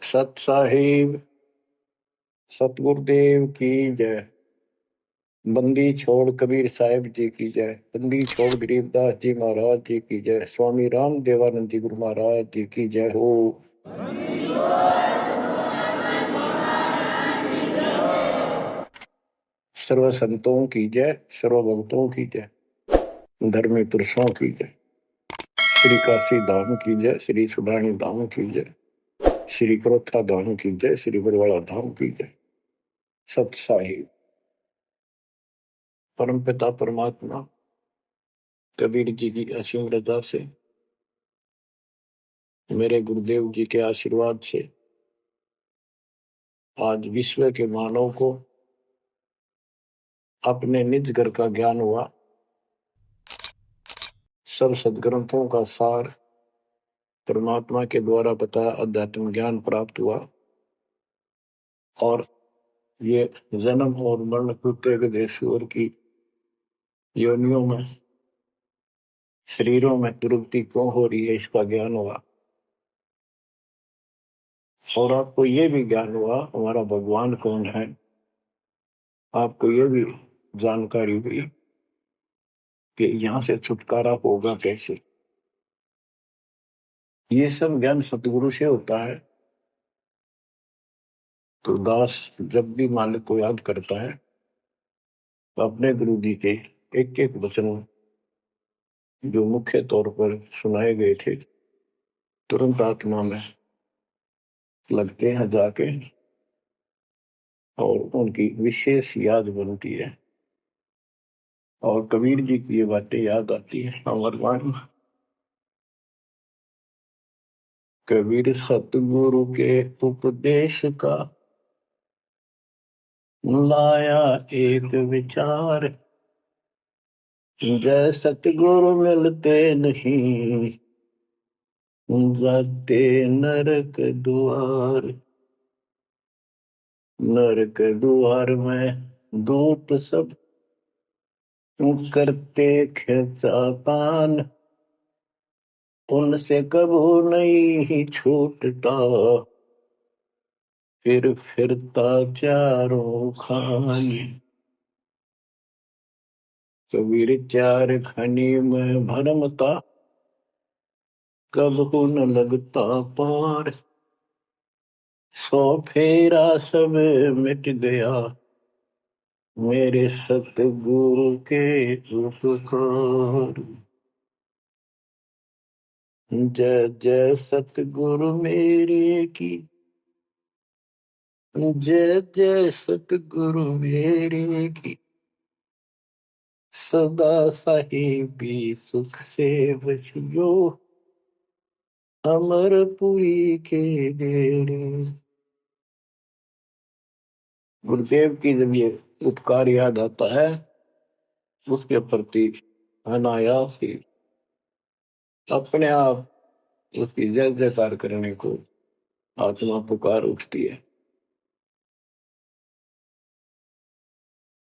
सत साहिब सतगुरुदेव की जय। बंदी छोड़ कबीर साहिब जी की जय। बंदी छोड़ गरीबदास जी महाराज जी की जय। स्वामी राम देवानंद जी गुरु महाराज जी की जय हो। सर्व संतों की जय, सर्व भक्तों की जय, धर्मी पुरुषों की जय। श्री काशी धाम की जय, श्री सुडानी धाम की जय, श्री क्रोथा धाम की जय, श्री बरवाड़ा धाम की जय। सत साहिब परम पिता परमात्मा कबीर जी की असीम रजा से, मेरे गुरुदेव जी के आशीर्वाद से आज विश्व के मानव को अपने निज घर का ज्ञान हुआ। सब सदग्रंथों का सार परमात्मा के द्वारा बताया अध्यात्म ज्ञान प्राप्त हुआ और ये जन्म और मरण प्रत्येक देशवर की योनियों में, शरीरों में दुर्गति क्यों हो रही है, इसका ज्ञान हुआ। और आपको ये भी ज्ञान हुआ हमारा भगवान कौन है। आपको ये भी जानकारी हुई कि यहां से छुटकारा होगा कैसे। ये सब ज्ञान सतगुरु से होता है। तो दास जब भी मालिक को याद करता है तो अपने गुरु जी के एक एक वचन जो मुख्य तौर पर सुनाए गए थे तुरंत आत्मा में लगते हैं जाके और उनकी विशेष याद बनती है और कबीर जी की ये बातें याद आती है। अमरवाणी कबीर सतगुरु के उपदेश का लाया एक विचार, जय सतगुरु मिलते नहीं जाते नरक द्वार। नरक द्वार में दूत सब करते खिंचातान, उनसे कबू नहीं छूटता फिर फिरता चारों खानी। कबीर चार खनी में भरमता, कबहू न लगता पार। सौ फेरा सब मिट गया मेरे सतगुरु के उपकार। जय जय सतगुरु मेरे की, जय जय सतगुरु मेरे की। सदा साहिबी सुख से बसियो अमरपुरी के डेरे। गुरुदेव की जब ये उपकार याद आता है उसके प्रति अनायास ही अपने आप उसकी जय जयकार करने को आत्मा पुकार उठती है।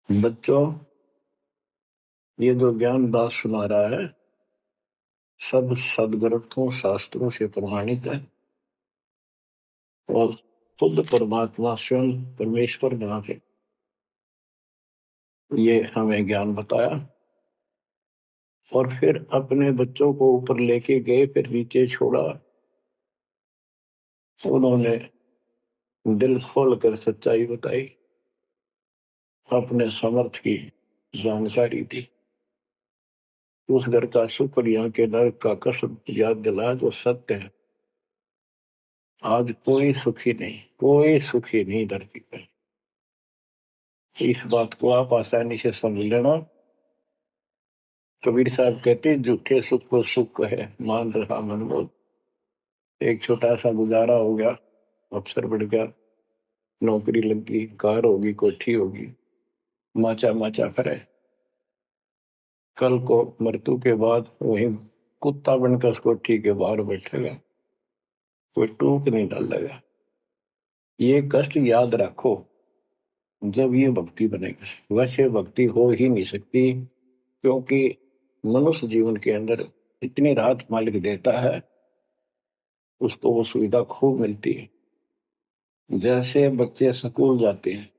बच्चों, ये जो ज्ञान दास सुना रहा है सब सदग्रंथों शास्त्रों से प्रमाणित है और खुद परमात्मा स्वयं परमेश्वर जहाँ से ये हमें ज्ञान बताया और फिर अपने बच्चों को ऊपर लेके गए, फिर नीचे छोड़ा। उन्होंने दिल खोल कर सच्चाई बताई, अपने समर्थ की जानकारी दी। उस घर का सुख और यहाँ के नरक का कष्ट याद दिलाया जो सत्य है। आज कोई सुखी नहीं, कोई सुखी नहीं धरती पर। इस बात को आप आसानी से समझ लेना। कबीर साहब कहते झूठे सुख को सुख है मान रहा मनमोद। एक छोटा सा गुजारा हो गया, अफसर बढ़ गया, नौकरी लग गई, कार होगी, कोठी होगी, माचा माचा करे। कल को मृत्यु के बाद वही कुत्ता बनकर उस कोठी के बाहर बैठेगा, कोई टूक नहीं डालेगा। ये कष्ट याद रखो जब ये भक्ति बनेगी। वैसे भक्ति हो ही नहीं सकती क्योंकि मनुष्य जीवन के अंदर इतनी राहत मालिक देता है, उसको वो सुविधा खूब मिलती है। जैसे बच्चे स्कूल जाते हैं,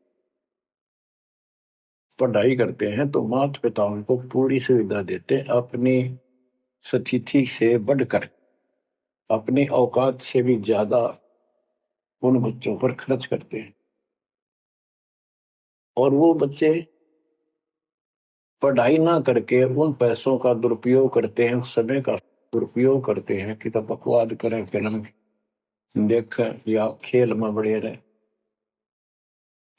पढ़ाई करते हैं, तो माता पिता उनको पूरी सुविधा देते हैं, अपनी स्थिति से बढ़कर, अपनी औकात से भी ज्यादा उन बच्चों पर खर्च करते हैं। और वो बच्चे पढ़ाई ना करके उन पैसों का दुरुपयोग करते हैं, समय का दुरुपयोग करते हैं कि तो बकवाद करें, फिल्म देखें या खेल में बढ़े रहे,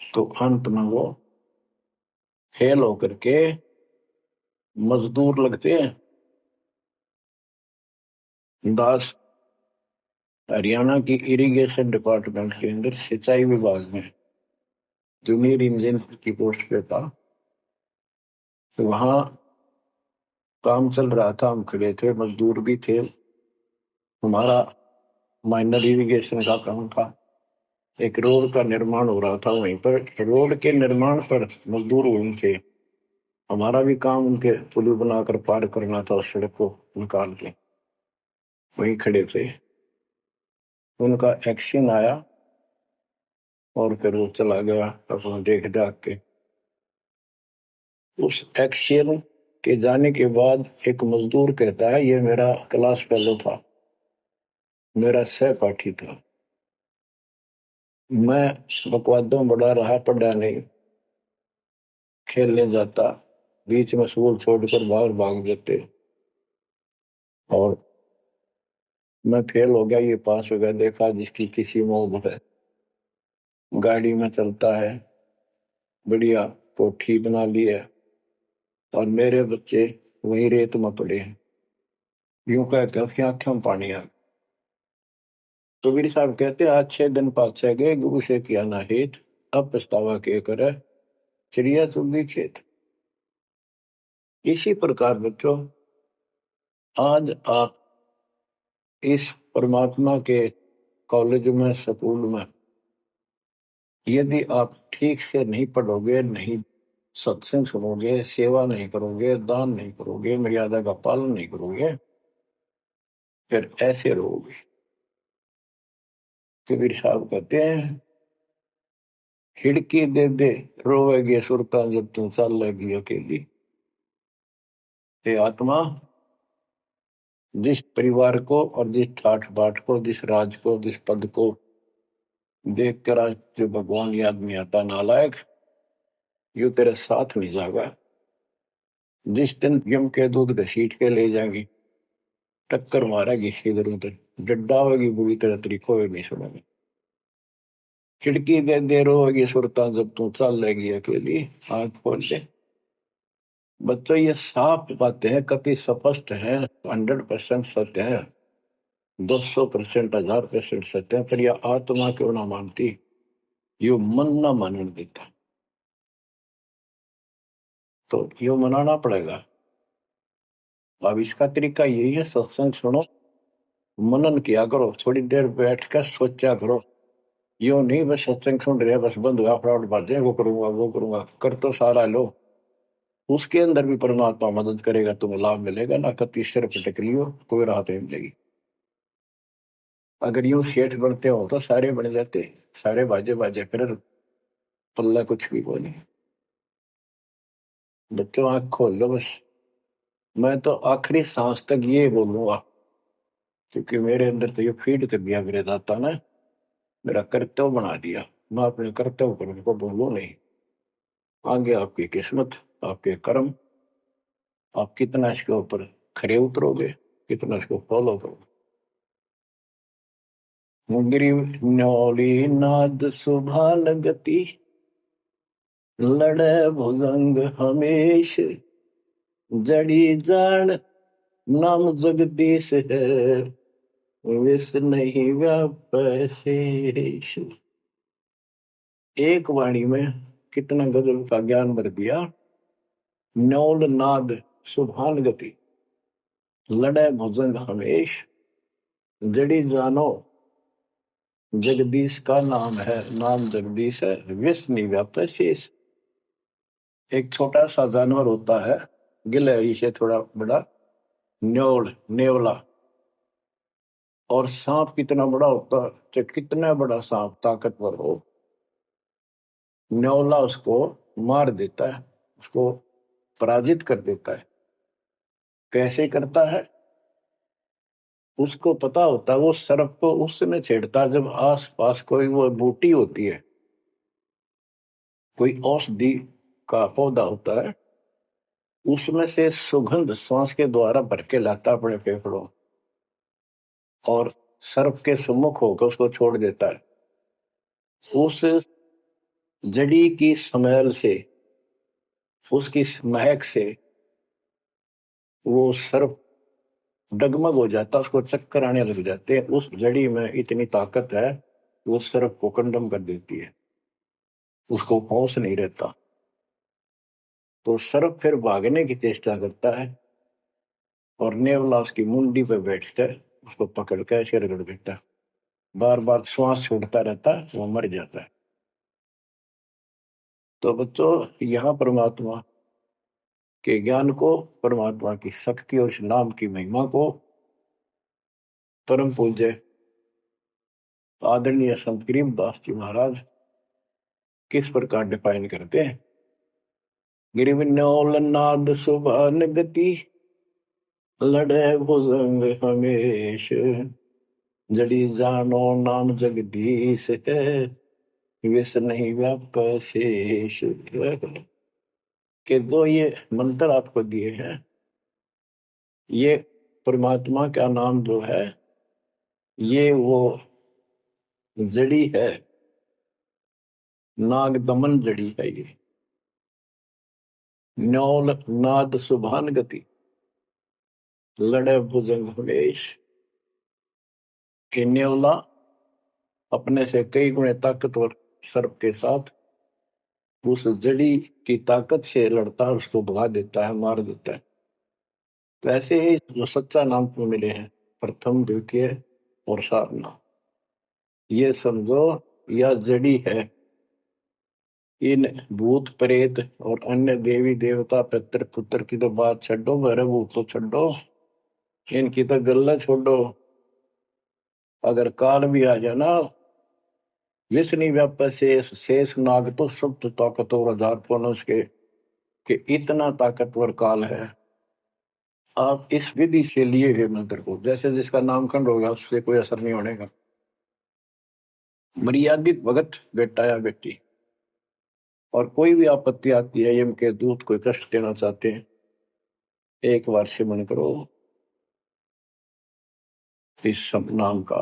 तो अंत में वो फेल होकर के मजदूर लगते हैं। दास हरियाणा की इरिगेशन डिपार्टमेंट के अंदर सिंचाई विभाग में जूनियर इंजीनियर की पोस्ट पे था। तो वहां काम चल रहा था, हम खड़े थे, मजदूर भी थे। हमारा माइनर इरिगेशन का काम था। एक रोड का निर्माण हो रहा था वहीं पर, रोड के निर्माण पर मजदूर वहीं थे। हमारा भी काम उनके पुल बनाकर पार करना था, उस सड़क को निकाल के। वहीं खड़े थे, उनका एक्शन आया और फिर वो चला गया अपना देख दाख के। उस एक्शन के जाने के बाद एक मजदूर कहता है, ये मेरा क्लास फेलो था, मेरा सहपाठी था, मैं बकवादों बड़ा रहा, पढ़ा नहीं, खेलने जाता, बीच में स्कूल छोड़कर बाहर भाग जाते, और मैं फेल हो गया, ये पास हो गया। देखा जिसकी किसी मोह है, गाड़ी में चलता है, बढ़िया कोठी बना ली है, और मेरे बच्चे वही रेत में पड़े हैं। यूं कहकर उसकी आंखों में पानी आ। कबीर साहब कहते, आज 6 दिन पाछे गए, गुरु से किया ना हित, अब पछतावा के करे, चिड़िया चुगी खेत। इसी प्रकार बच्चों, आज आप इस परमात्मा के कॉलेज में, स्कूल में, यदि आप ठीक से नहीं पढ़ोगे, नहीं सत्संग सुनोगे, सेवा नहीं करोगे, दान नहीं करोगे, मर्यादा का पालन नहीं करोगे, फिर ऐसे रहोगे। कबीर साहब कहते हैं, खिड़की दे दे रोवेगी सुरता, जब तू चल लगी अकेली। हे आत्मा, जिस परिवार को और जिस ठाठ बाट को, जिस राज को, जिस पद को देख कर आज जो भगवान याद नहीं आता, नालायक, यू तेरे साथ नहीं जाएगा। जिस दिन यम के दूध घसीट के ले जाएंगी, टक्कर मारेगी इधर उधर, डड्डा होगी बुरी तरह, तरीको होगी सुनेगी। खिड़की दे दे रोएगी सुरता, जब तू चल लेगी अकेली। आंख खोल ले। बच्चों, ये साफ बातें हैं, कति स्पष्ट है, 100% सत्य है, 200%, 1000% सत्य है, पर यह आत्मा क्यों ना मानती, यो मन ना मानने देता, तो यो मनाना पड़ेगा। अब इसका तरीका यही है, सत्संग सुनो, मनन किया करो, थोड़ी देर बैठ कर सोचा करो। यो नहीं बस सत्संग सुन रहे, बस बंद हुआ फटाफट बातें, वो करूंगा वो करूंगा, कर तो सारा लो। उसके अंदर भी परमात्मा मदद करेगा, तुम्हें लाभ मिलेगा ना, कति सिर पटक लियो, कोई राहत नहीं मिलेगी। अगर यूं सेठ बनते हो तो सारे बन जाते, सारे बाजे बाजे कर, पल्ला कुछ भी बोले। बच्चों, आंख खोल लो बस। मैं तो आखिरी सांस तक ये बोलूंगा, क्योंकि मेरे अंदर तो ये फीड कर दिया मेरे दाता ने, मेरा कर्तव्य बना दिया। मैं अपने कर्तव्य पर उनको बोलूं नहीं। आगे आपकी किस्मत, आपके कर्म, आप कितना इसके ऊपर खरे उतरोगे, कितना इसको फॉलो करोगे। गिरी न्योली नाद सुभान गति, लड़े भुजंग हमेश, जड़ी जान नाम जगदीश है, विष नहीं व्यापै शेष। एक वाणी में कितना गजल का ज्ञान भर दिया। न्योल नाद सुभान गति, लड़े भुजंग हमेश, जड़ी जानो जगदीश का नाम है, नाम जगदीश है, विष नहीं व्यापै शेष। एक छोटा सा जानवर होता है, गिलहरी से थोड़ा बड़ा, न्योल, नेवला, और सांप कितना बड़ा होता है, तो कितना बड़ा सांप ताकतवर हो, न्योला उसको मार देता है, उसको पराजित कर देता है। कैसे करता है? उसको पता होता है, वो सर्प को उस समय छेड़ता है जब आस पास कोई वो बूटी होती है, कोई औषधि का पौधा होता है, उसमें से सुगंध श्वास के द्वारा भर के लाता अपने फेफड़ों, और सर्प के सम्मुख होकर उसको छोड़ देता है। उस जड़ी की स्मेल से, उसकी महक से वो सर्प डगमग हो जाता, उसको चक्कर आने लग जाते हैं। उस जड़ी में इतनी ताकत है, वो सर्प को कंडम कर देती है, उसको होश नहीं रहता। तो सर्प फिर भागने की चेष्टा करता है, और नेवला उसकी मुंडी पे बैठकर उसको पकड़ कर ऐसे रगड़ देता है, बार बार श्वास छोड़ता रहता है, वो मर जाता है। तो बच्चों, यहाँ परमात्मा के ज्ञान को, परमात्मा की शक्ति और इस नाम की महिमा को परम पूज्य आदरणीय संत गरीबदास जी महाराज किस प्रकार डिफाइन करते हैं। गिरिविन्योल नाद सुभान गति, लड़े भुजंग हमेश, जड़ी जानो नाम जगदीश है, विष नहीं व्याप शेष। के दो ये मंत्र आपको दिए हैं, ये परमात्मा का नाम जो है, ये वो जड़ी है, नाग दमन जड़ी है। ये न्योल नाद सुभान गति, लड़े भुजंग हमेश, कि न्योला अपने से कई गुणे ताकतवर सर्प के साथ उस जड़ी की ताकत से लड़ता है, उसको भगा देता है, मार देता है। तो ऐसे ही जो सच्चा नाम को मिले हैं, प्रथम द्वितीय और सारना, ये समझो यह जड़ी है। इन भूत प्रेत और अन्य देवी देवता पितर पुत्र की तो बात छोड़ो, मेरे भूत तो छोड़ो, इनकी तो गल्ला छोड़ो। अगर काल भी आ जाए ना, विष्णु व्याप शेष, शेष नाग तो सब तो ताकतवर हजार पुनः के, कि इतना ताकतवर काल है। आप इस विधि से लिए हुए मंत्र को, जैसे जिसका नामकरण होगा उससे कोई असर नहीं होने का। मर्यादित भगत बेटा या बेटी, और कोई भी आपत्ति आती है, यम के दूत कोई कष्ट देना चाहते हैं, एक बार सिमरण करो इस सब नाम का।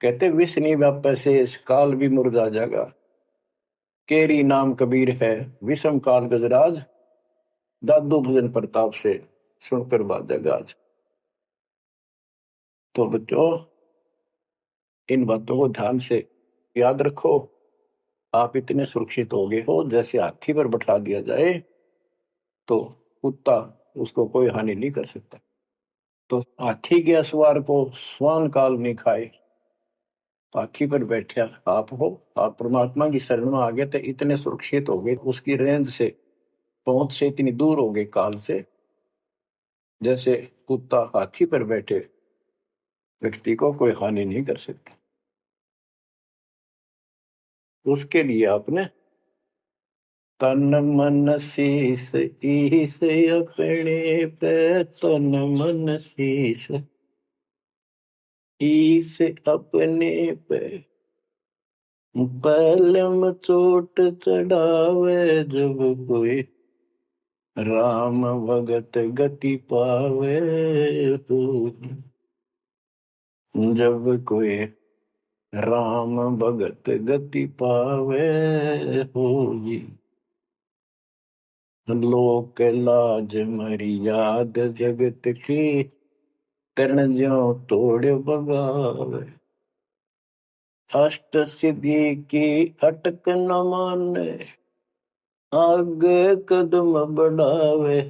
कहते विष नहीं व्याप से इस काल भी मुरझा जाएगा, केरी नाम कबीर है, विषम काल गजराज, दादू भजन प्रताप से सुनकर बाजेगा आज। तो बच्चों, इन बातों को ध्यान से याद रखो। आप इतने सुरक्षित हो गए हो, जैसे हाथी पर बैठा दिया जाए तो कुत्ता उसको कोई हानि नहीं कर सकता। तो हाथी के असवार को स्वान काल नहीं खाए, हाथी पर बैठा आप हो, आप परमात्मा की शरण में आ गए तो इतने सुरक्षित हो गए, उसकी रेंज से, पहुंच से इतनी दूर हो गए काल से, जैसे कुत्ता हाथी पर बैठे व्यक्ति को कोई हानि नहीं कर सकता। उसके लिए आपने तन मन शीस ईस अपने पे, तन मन शीस ईस अपने पे, पलम चोट चढ़ावे जब कोई, राम भगत गति पावे हो, जब कोई राम भगत गति पावे होगी। लोक लाज मर्याद जगत की, तरण ज्यों तोड़ बगावे, अष्ट सिद्धि की अटक न माने, आगे कदम बढ़ावे,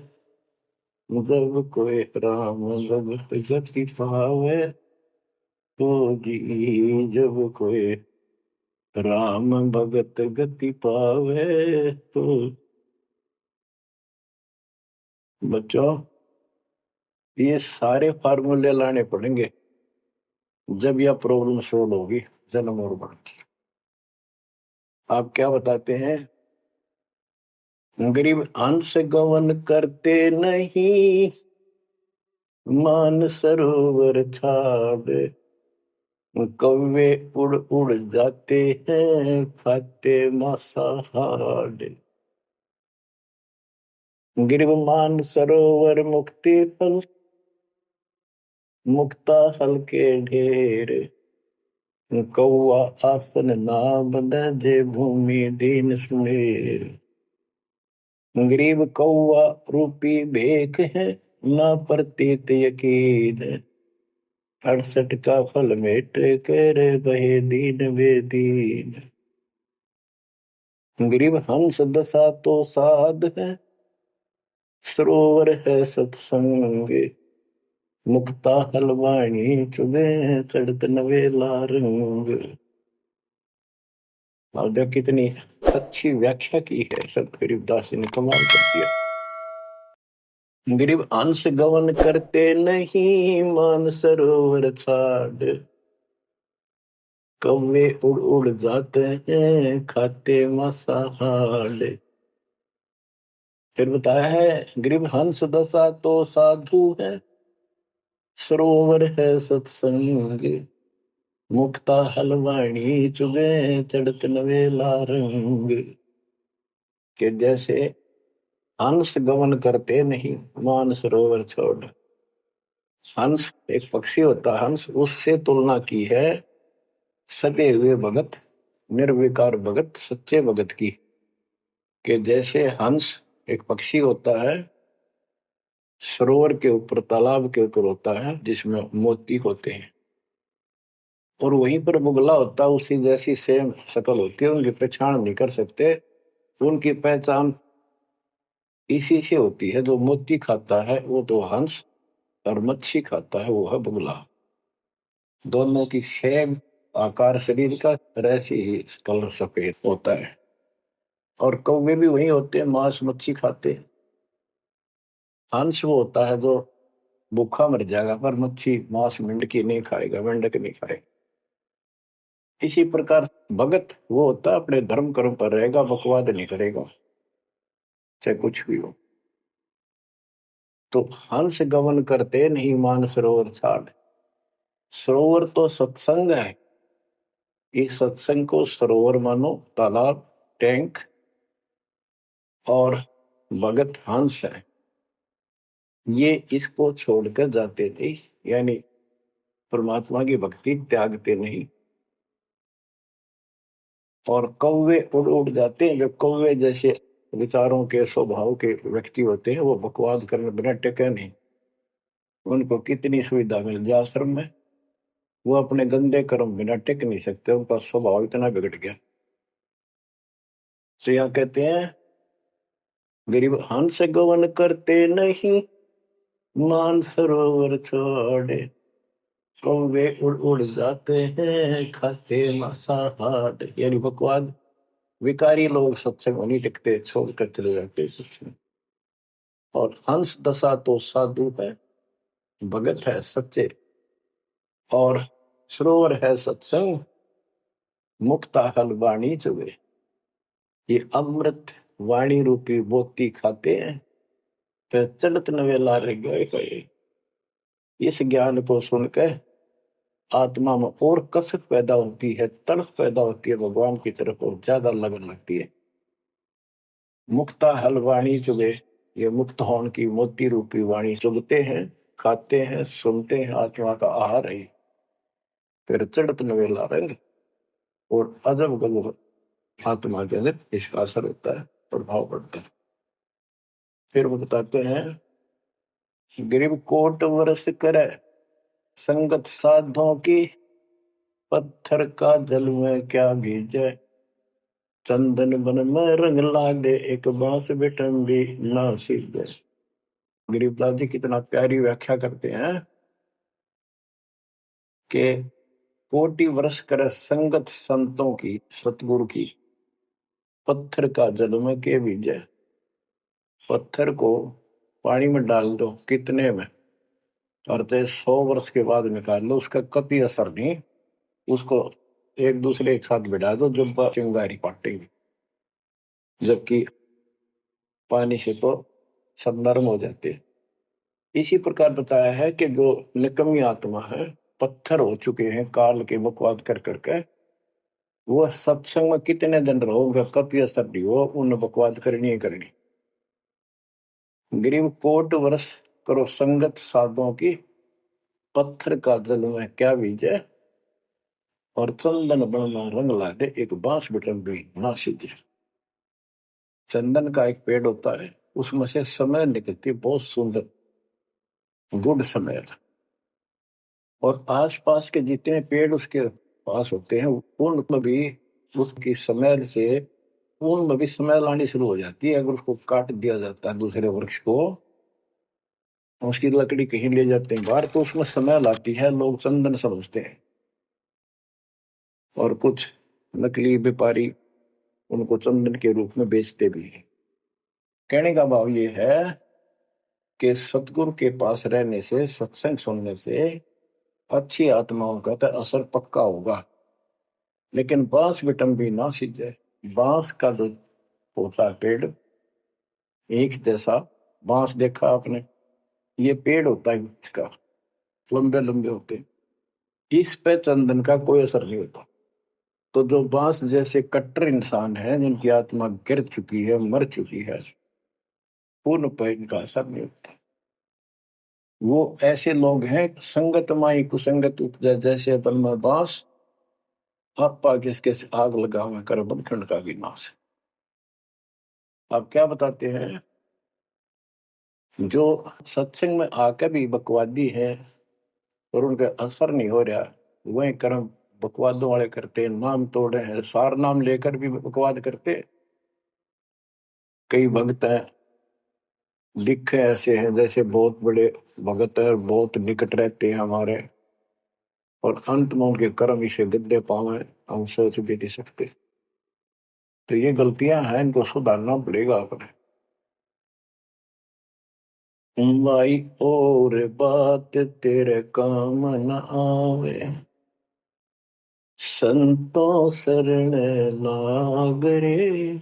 जब कोई राम भगत गति पावे होगी, जब कोई राम भगत गति पावे तो। बच्चों, ये सारे फार्मूले लाने पड़ेंगे जब यह प्रॉब्लम सोल्व होगी जन्म और मरण की। आप क्या बताते हैं? गरीब अंश गवन करते नहीं, मान सरोवर छाड़, कौवे उड़ उड़ जाते हैं, खाते मांसाहार। गिरव मान सरोवर मुक्ति फल, मुक्ता हल के ढेर, कौआ आसन ना बंधे, भूमि दीन सुमेर। गरीब कौआ रूपी भेख है, ना प्रतीत यकीन, 68 का फल मेट कर बहे दीन बेदीन। गरीब हंस दशा तो साध है, सरोवर है सत्संग, मुक्ता हलवाणी चुबे, चढ़त नवेला रंग। और देख कितनी अच्छी व्याख्या की है संत गरीबदास जी ने, कमाल कर दिया। गरीब अंश गवन करते नहीं, मान सरोवर छाड़, कौवे उड़ उड़ जाते हैं, खाते मांसाहार। फिर बताया है, गरीब हंस दशा तो साधु है, सरोवर है सत्संग, मुक्ता हलवाणी चुगे, चढ़त नवेला रंग। कि जैसे हंस गमन करते नहीं, मान सरोवर छोड़। हंस एक पक्षी होता है, हंस उससे तुलना की है सते हुए भगत, निर्विकार भगत, सच्चे भगत की। कि जैसे हंस एक पक्षी होता है, सरोवर के ऊपर, तालाब के ऊपर होता है, जिसमें मोती होते हैं, और वहीं पर मुगला होता है, उसी जैसी सेम शक्ल होती है, उनकी पहचान नहीं कर सकते। उनकी पहचान इसी से होती है, जो मोती खाता है वो तो हंस, और मच्छी खाता है वो है बुगला। दोनों की सेम आकार शरीर का, ऐसी ही कलर सफेद होता है। और कौवे भी वही होते हैं, मांस मच्छी खाते हैं। हंस वो होता है जो भूखा मर जाएगा, पर मच्छी मांस मेंढकी नहीं खाएगा, मेंढक नहीं खाएगा। इसी प्रकार भगत वो होता है अपने धर्म कर्म पर रहेगा, बकवाद नहीं करेगा, चाहे कुछ भी हो। तो हंस गमन करते नहीं, मान सरोवर छाड़। सरोवर तो सत्संग है, इस सत्संग को सरोवर मानो, तालाब, टैंक, और भगत हंस है, ये इसको छोड़कर जाते नहीं, यानी परमात्मा की भक्ति त्यागते नहीं। और कौवे उड़ उड़ जाते हैं, जो कौवे जैसे विचारों के स्वभाव के व्यक्ति होते हैं, वो बकवाद करने बिना टेके नहीं। उनको कितनी सुविधा मिल जाए आश्रम में, वो अपने गंदे कर्म बिना टिक नहीं सकते, उनका स्वभाव इतना बिगड़ गया। तो यहाँ कहते हैं, गरीब हंस गवन करते नहीं, मान सरोवर छोड़े, कौवे उड़ उड़ जाते हैं, खाते मांसाहार। यानी बकवाद, विकारी लोग सत्संग नहीं टिकते, छोड़कर चले जाते सत्संग। और हंस दशा तो साधु है, भगत है सच्चे, और सरोवर है सत्संग, मुक्ता हल वाणी चुगे। ये अमृत वाणी रूपी मोती खाते हैं, फिर चढ़त नवेला रह गए। इस ज्ञान को सुनकर आत्मा में और कसक पैदा होती है, तड़प पैदा होती है भगवान की तरफ, और ज्यादा लगन लगती है। मुक्ता हल वाणी चुगे, ये मुक्त होने की मोती रूपी वाणी चुगते हैं, खाते हैं, सुनते हैं, आत्मा का आहार है। फिर चढ़त नवेला रंग, और अजब गजब आत्मा के अंदर इसका असर होता है, प्रभाव पड़ता है। फिर वो बताते हैं, गरीब कोट वर्ष करे, संगत साधों की, पत्थर का जल में क्या भीजे, चंदन बन में रंग लागे, एक बांस बिठन भी ना सीखे। गरीबदास जी कितना प्यारी व्याख्या करते हैं कि कोटि वर्ष करे संगत संतों की, सतगुरु की, पत्थर का जल में के भीजे। पत्थर को पानी में डाल दो कितने में, और तो 100 वर्ष के बाद निकाल लो, उसका कभी असर नहीं। उसको एक दूसरे एक साथ बिठा दो, जब चिंगारी पाटेगी, जबकि पानी से तो सब नरम हो जाते हैं। इसी प्रकार बताया है कि जो निकम्मी आत्मा है, पत्थर हो चुके हैं काल के बकवाद कर करके, वो सत्संग में कितने दिन रहो, उनका कभी असर नहीं हो, उन बकवाद करनी ही करनी। गरीब कोट वर्ष करो संगत साधुओं की, पत्थर का जल में क्या बीजे, और चंदन बन में रंग ला दे, एक बांस बिटन भी ना सीधे। चंदन का एक पेड़ होता है, उसमें से समय निकलती है बहुत सुंदर, गुड समय। और आसपास के जितने पेड़ उसके पास होते हैं, उनमें भी उसकी स्मेल से, उनमें भी स्मेल आनी शुरू हो जाती है। अगर उसको काट दिया जाता है दूसरे वृक्ष को, उसकी लकड़ी कहीं ले जाते हैं बाहर, तो उसमें स्मेल आती है, लोग चंदन समझते हैं। और कुछ नकली व्यापारी उनको चंदन के रूप में बेचते भी हैं। कहने का भाव ये है कि सतगुरु के पास रहने से, सत्संग सुनने से अच्छी आत्माओं का तो असर पक्का होगा। लेकिन बांस बिटम भी ना सीधे। बांस का जो होता है पेड़, एक जैसा बांस देखा आपने, ये पेड़ होता है इसका, लंबे लंबे होते हैं, इस पे चंदन का कोई असर नहीं होता। तो जो बांस जैसे कट्टर इंसान है, जिनकी आत्मा गिर चुकी है, मर चुकी है, पूर्ण पे इनका असर नहीं होता। वो ऐसे लोग हैं, संगत माई कुसंगत उपजा, जैसे अपन में बांस, आपा किसके आग लगा हुआ कर बनखंड का विनाश। आप क्या बताते हैं, जो सत्संग में आकर भी बकवादी है और उनका असर नहीं हो रहा, वही कर्म बकवादों वाले करते हैं, नाम तोड़ रहे हैं, सार नाम लेकर भी बकवाद करते। कई भक्त हैं, लिखे ऐसे हैं जैसे बहुत बड़े भगत है, बहुत निकट रहते हैं हमारे, और अंत में उनके कर्म इसे गद्दे पावे, हम सोच भी नहीं सकते। तो ये गलतियां हैं, इनको सुधारना पड़ेगा अपने। माई और बात तेरे काम न आवे, संतों शरण लाग रे,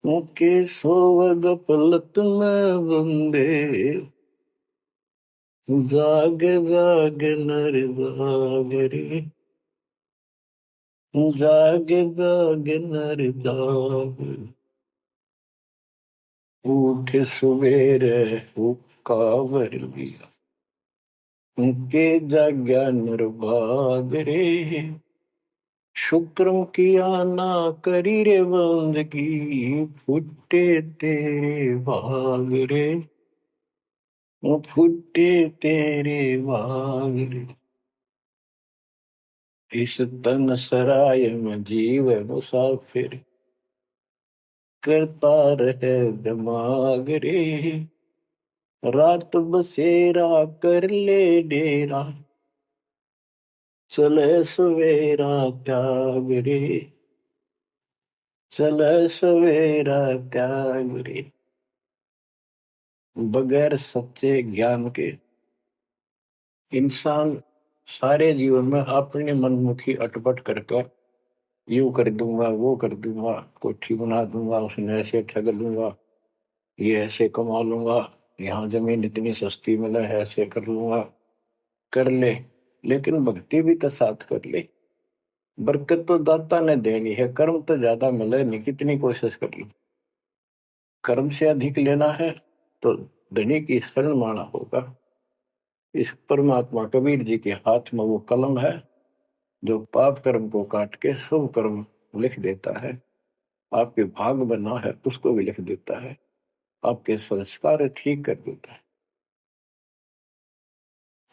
मुके सोवग पलत में बंदे, जाग जाग नर जाग रे, जाग जाग नर जाग, उठ सवेरे हुक्कावर लिया, उनके जाग्या नर भाग रे, शुक्रम किया ना करी रे बंदगी, फुटे तेरे भाग रे, वो फुटे तेरे भाग रे। इस तन सराय में जीव मुसाफिर, करता रहे दिमाग रे, रात बसेरा कर ले डेरा, चले सवेरा त्याग रे, चले सवेरा त्याग रे। बगैर सच्चे ज्ञान के इंसान सारे जीवन में अपनी मनमुखी अटपट करके, यूं कर दूंगा, वो कर दूंगा, कोठी बना दूंगा, उसने ऐसे ठग लूंगा, ये ऐसे कमा लूंगा, यहाँ जमीन इतनी सस्ती मिले है, ऐसे कर लूंगा, कर ले। लेकिन भक्ति भी तो साथ कर ले। बरकत तो दाता ने देनी है, कर्म तो ज्यादा मिले नहीं, कितनी कोशिश कर लो। कर्म से अधिक लेना है तो धनी की शरण माना होगा। इस परमात्मा कबीर जी के हाथ में वो कलम है, जो पाप कर्म को काट के शुभ कर्म लिख देता है। आपके भाग बना है उसको भी लिख देता है, आपके संस्कार ठीक कर देता है।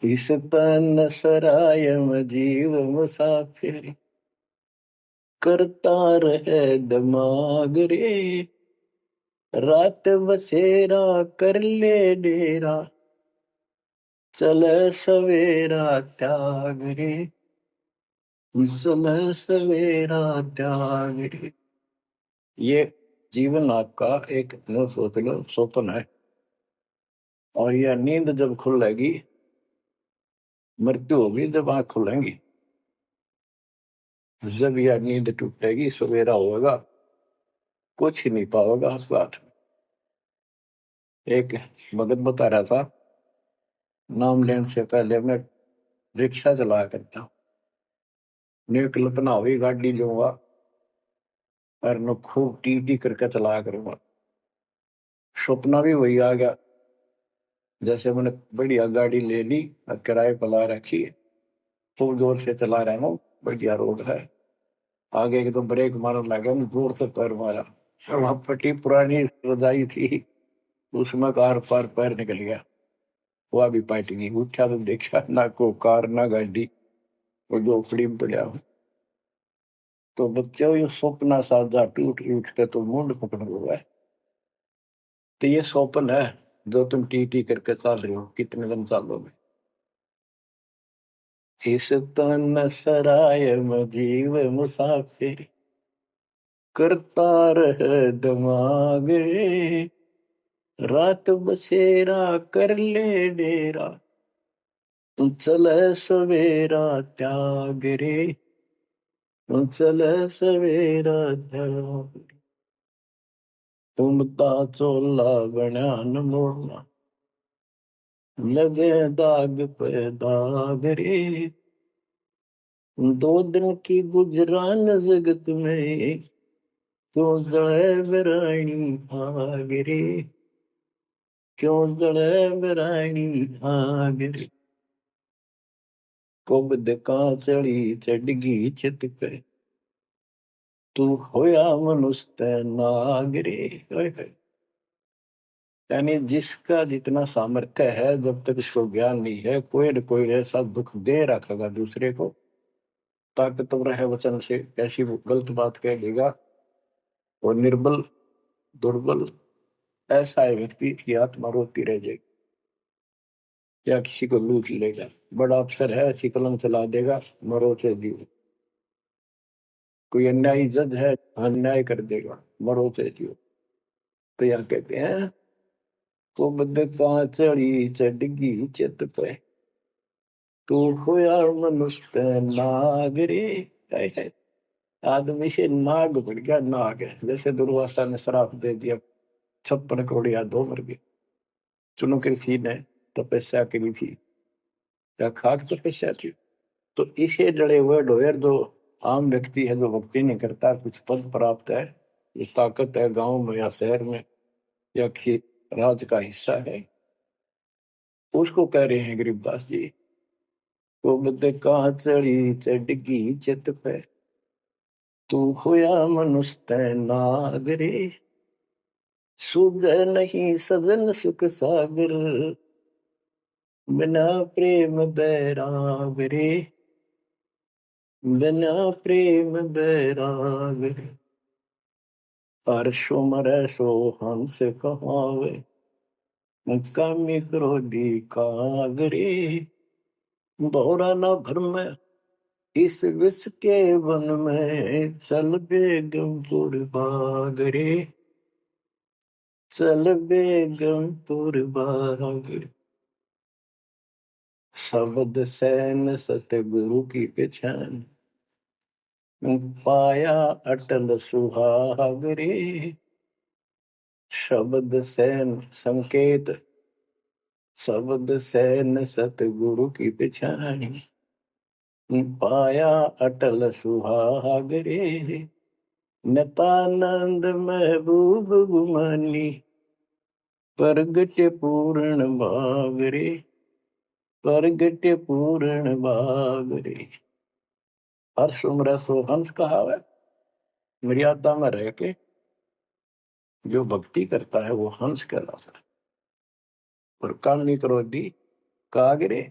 इस तन सराय में जीव मुसाफिर, करता रहे दिमाग रे, रात बसेरा कर ले डेरा, चले सवेरा त्याग रे, चले सवेरा त्याग रे। ये जीवन आपका एक, न सोच लो, स्वप्न है। और यह नींद जब खुलेगी, मृत्यु होगी जब आंख खुलेंगी। जब यह नींद टूटेगी, सवेरा होगा, कुछ नहीं पाओगा उस बात में। एक भगत बता रहा था, नाम लेने से पहले मैं रिक्शा चलाया करता हूँ, ने कल्पना हुई गाड़ी लूंगा और न खूब टी टी करके चलाया करूंगा। सपना भी वही आ गया, जैसे मैंने बढ़िया गाड़ी ले ली और किराए पर ला रखी है, खूब जोर से चला रहा हूँ, बढ़िया रोड है, आगे एकदम ब्रेक मारने लगा, जोर से पैर मारा, वहां फटी पुरानी रजाई थी, उसमें कार पार पैर निकल गया, वह भी पार्टी नहीं उठा, तो देखा ना को कार ना गाड़ी, वो झोपड़ी में पड़ा हूँ। तो बच्चों ये सपना साजा टूट टूट के तो मुंड पकड़ हुआ है। तो ये स्वप्न है जो तुम टी टी करके चल रहे हो, कितने दिन चलोगे। इस तन सराय में जीव मुसाफिर, करता रह दिमाग रे, रात बसेरा कर ले डेरा, चले सवेरा त्याग रे, चले सवेरा त्याग। तुमता चोला बना न मोड़ना, लगे दाग पे दाग रे, दो दिन की गुजरान जगत में, क्यों जड़े बरानी आग रे, क्यों जड़े बरानी आग रे। कुबद का चढ़ी चढ़गी चित पे, तू होया मनुष्य नाग रे। यानी जिसका जितना सामर्थ्य है, जब तक इसको ज्ञान नहीं है, कोई न कोई ऐसा दुख दे रखेगा दूसरे को, ताकतवर है वचन से ऐसी गलत बात कह देगा, और निर्बल दुर्बल ऐसा है व्यक्ति की आत्मा रोती रह जाएगी, या किसी को लूट लेगा। बड़ा अफसर है, ऐसी कलम चला देगा, मरो से जीव। कोई अन्यायी जज है, अन्याय कर देगा, मरो से जीव। तो यह कहते हैं, कुबद का चढ़ी चढ़गी चित पे, तू होया मनुष्य नाग रे। आदमी से नाग बढ़ गया, नाग है। जैसे दुर्वासा ने श्राप दे दिया, 56 करोड़ यादव मर गए। चुनो कृषि ने तपस्या करी थी, क्या खाक तपस्या थी। तो इसे जड़े हुए ढोयर जो आम व्यक्ति है, जो भक्ति नहीं करता, कुछ पद प्राप्त है, ये ताकत है गांव में या शहर में या राज का हिस्सा है, उसको कह रहे हैं गरीबदास जी, तो बद कहाँ चढ़ी चढ़गी चित पे, तू होया मनुष्य नागरे, सुग नहीं सजन सुख सागर, बिना प्रेम बैराग रे, बिना प्रेम बैराग रे। हर्षो मरै सो हंस कहावे, कामी क्रोधी कागरे, बहुरा न भ्रम इस विष के वन में, चल बेगमपुर बागरे, चल बेगमपुर बागरे। शब्द सैन सतगुरु की पहचान, पाया अटल सुहागरे। शब्द सैन संकेत, शब्द सैन सतगुरु की पहचान, पाया अटल सुहागरे। नतानंद महबूब गुमानी, प्रगट पूर्ण बागरे, प्रगट पूर्ण बागरे। हर्ष उम्र सो हंस कहावे, मर्यादा में रह के जो भक्ति करता है वो हंस कहलाता है। और कामी क्रोधी कागरे,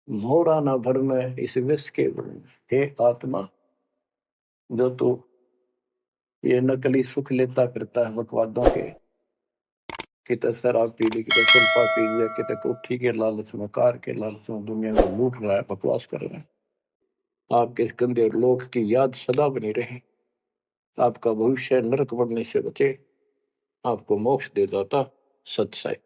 मोरा न भर में इस विष के वर्ण। हे आत्मा, जो तू ये नकली सुख लेता फिरता है बकवादों के, कितने शराब पी ली, कितने सुल्फा पी लिया, कितने कोठी के लालच में, कार के लालच में दुनिया को लूट रहा है, बकवास कर रहा है। आपके इस गंदे लोक की याद सदा बनी रहे, आपका भविष्य नरक बनने से बचे, आपको मोक्ष दे दाता सत्संग।